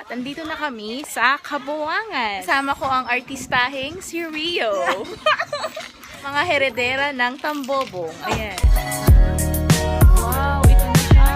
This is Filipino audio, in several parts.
At andito na kami sa Cabongaoan. Kasama ko ang artistaheng si Rio. Mga heredera ng tambobong. Ayan. Wow, ito na siya.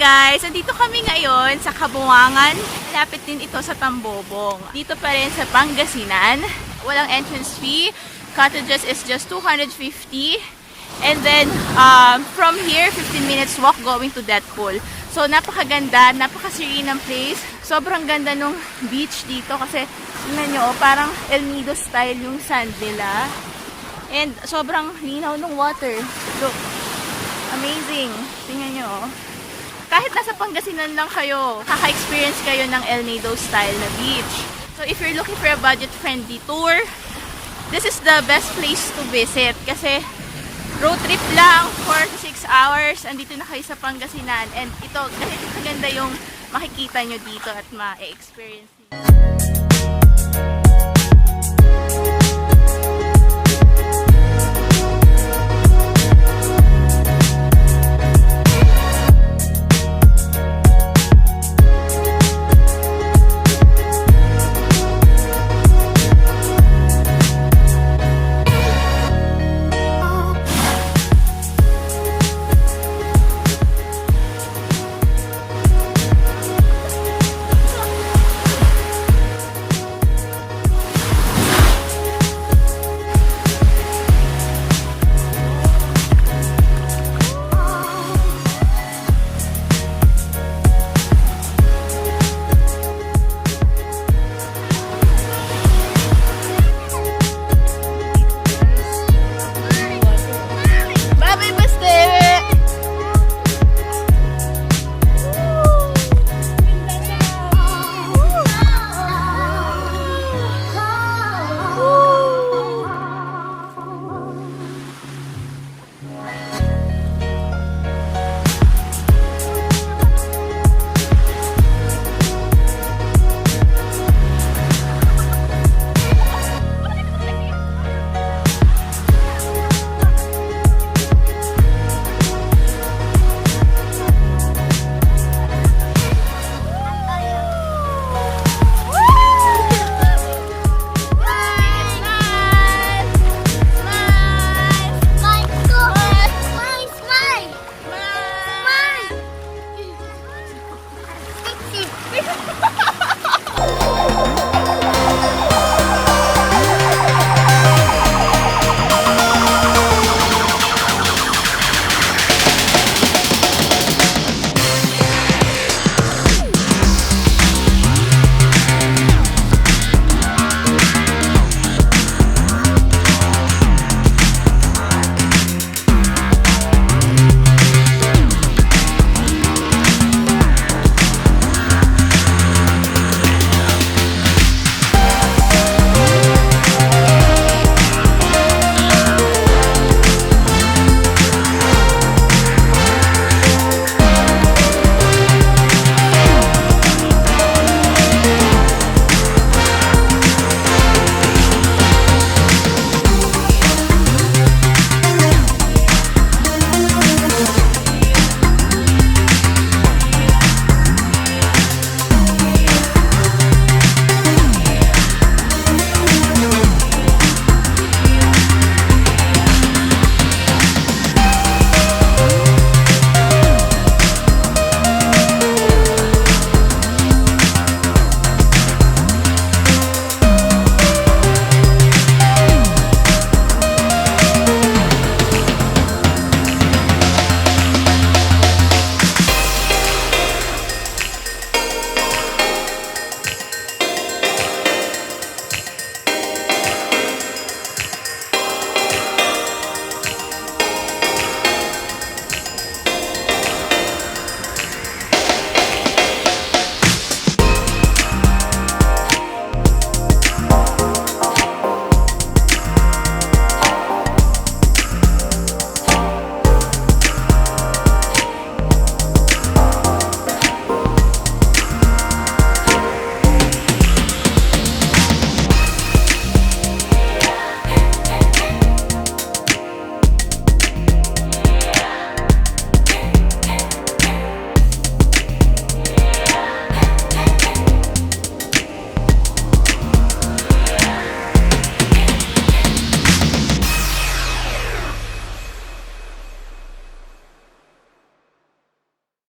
Guys, andito kami ngayon sa Cabongaoan. Lapit din ito sa Tambobong. Dito pa rin sa Pangasinan. Walang entrance fee. Cottages is just 250. And then, from here, 15 minutes walk going to that pool. So, napakaganda, napaka-serene ng place. Sobrang ganda nung beach dito kasi, tingnan nyo, parang El Nido style yung sand nila. And sobrang linaw ng water. Look, amazing. Tingnan nyo, kahit nasa Pangasinan lang kayo, kaka-experience kayo ng El Nido style na beach. So if you're looking for a budget-friendly tour, this is the best place to visit. Kasi road trip lang, 4 to 6 hours, andito na kayo sa Pangasinan. And ito, ganito kaganda yung makikita nyo dito at ma-experience nyo.